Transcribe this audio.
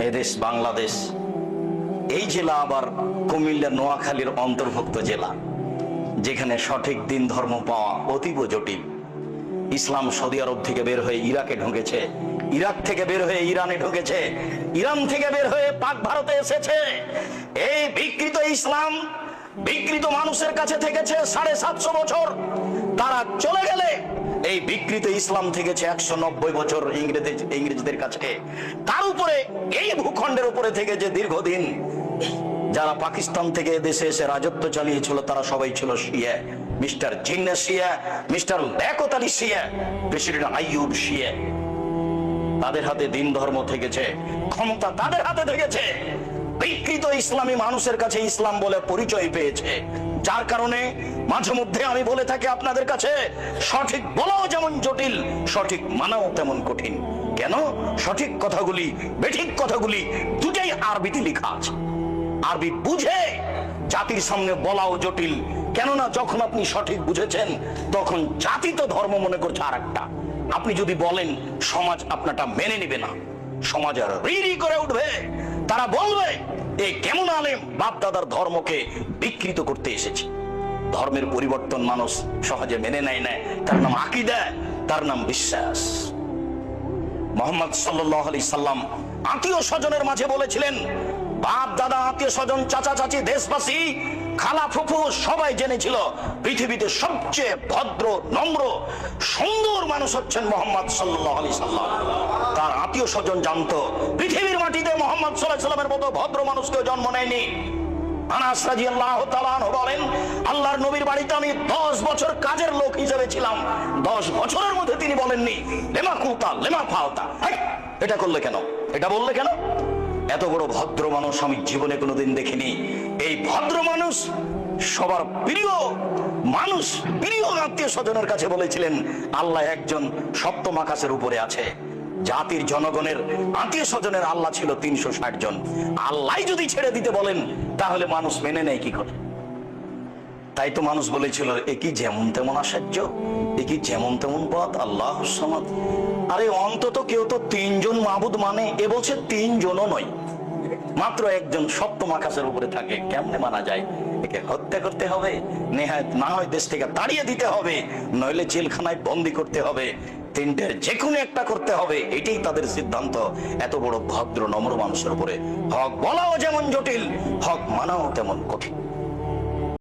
এদেশ বাংলাদেশ, এই জেলা আবার কুমিল্লা নোয়াখালীর অন্তর্ভুক্ত জেলা, যেখানে সঠিক দিন ধর্ম পাওয়া অতীব জটিল। ইসলাম সৌদি আরব থেকে বের হয়ে ইরাকে ঢুকেছে, ইরাক থেকে বের হয়ে ইরানে ঢুকেছে, ইরান থেকে বের হয়ে পাক ভারতে এসেছে। এই বিকৃত ইসলাম বিকৃত মানুষের কাছে থেকেছে 750 বছর। তারা চলে গেলে এই বিকৃত ইসলাম থেকেছে 190 বছর ইংরেজদের কাছে। তার উপরে এই ভূখণ্ডের উপরে থেকে যে দীর্ঘদিন যারা পাকিস্তান থেকে দেশে এসে রাজত্ব চালিয়েছিল, তারা সবাই ছিল শিয়া। মিস্টার জিন্না শিয়া, মিস্টার লিয়াকত আলী শিয়া, প্রেসিডেন্ট আইয়ুব শিয়া। তাদের হাতে দিন ধর্ম থেকেছে, ক্ষমতা তাদের হাতে থেকেছে। বিকৃত ইসলামী মানুষের কাছে ইসলাম বলে পরিচয় পেয়েছে, যার কারণে মাঝে মধ্যে আমি বলে থাকি আপনাদের কাছে, সঠিক বলাও যেমন জটিল, সঠিক মানাও তেমন কঠিন। কেন? সঠিক কথাগুলি, বেঠিক কথাগুলি দুটাই আরবিতে লেখা আছে। আরবি বুঝে জাতির সামনে বলাও জটিল। কেননা যখন আপনি সঠিক বুঝেছেন, তখন জাতি তো ধর্ম মনে করছে আর একটা। আপনি যদি বলেন, সমাজ আপনারটা মেনে নিবে না, সমাজ রি করে উঠবে। তারা বলবে, এই কেমন আলেম বাপ দাদার ধর্মকে বিকৃত করতে এসেছে। ধর্মের পরিবর্তন মানুষ সহজে মেনে নেয় না, তার নাম আকীদা, তার নাম বিশ্বাস। মুহাম্মদ সাল্লাল্লাহু আলাইহি সাল্লাম আত্মীয় স্বজনের মাঝে বলেছিলেন, বাপ দাদা, আত্মীয় স্বজন, চাচা চাচি, দেশবাসী, খালা ফুফু সবাই জেনেছিল পৃথিবীতে সবচেয়ে ভদ্র, নম্র, সুন্দর মানুষ হচ্ছেন মুহাম্মদ সাল্লাল্লাহু আলাইহি সাল্লাম। তার আত্মীয় স্বজন জানতো পৃথিবীর মাটিতে মুহাম্মদ সাল্লাল্লাহু আলাইহি সাল্লামের মতো ভদ্র মানুষ কেউ জন্ম নেয়নি। আনাস রাদিয়াল্লাহু তাআলা আনহু বলেন, আল্লাহর নবীর বাড়িতে আমি 10 বছর কাজের লোক হিসেবে ছিলাম। 10 বছরের মধ্যে তিনি বলেননি লেমা কুতা লেমা ফাওতা, এটা করলে কেন, এটা বললে কেন। এত বড় ভদ্র মানুষ আমি জীবনে কোনোদিন দেখিনি। এই ভদ্র মানুষ সবার প্রিয় মানুষ, প্রিয় আত্মীয় স্বজনের কাছে বলেছিলেন, আল্লাহ একজন, সপ্তম আকাশের উপরে আছে। জাতির জনগণের আত্মীয় স্বজনের আল্লাহ ছিল 360 জন। আল্লাহ যদি ছেড়ে দিতে বলেন, তাহলে মানুষ মেনে নেয় কি করে? তাই তো মানুষ বলেছিল, এ কি যেমন তেমন আশ্চর্য, এ কি যেমন তেমন পথ, আল্লাহুস সামাদ। আরে অন্তত কেউ তো 3 জন মাবুদ মানে, এ বলছে 3 জনও নয়, মাত্র একজন সপ্তম আকাশের উপরে থাকে। কেমনে মানা যায়? একে হত্যা করতে হবে, নেহায়েত না হয় দেশ থেকে তাড়িয়ে দিতে হবে, নইলে জেলখানায় বন্দি করতে হবে, তিনটের যে কোনো একটা করতে হবে, এটাই তাদের সিদ্ধান্ত। এত বড় ভদ্র নম্র মানুষের উপরে হক বলাও যেমন জটিল, হক মানাও তেমন কঠিন।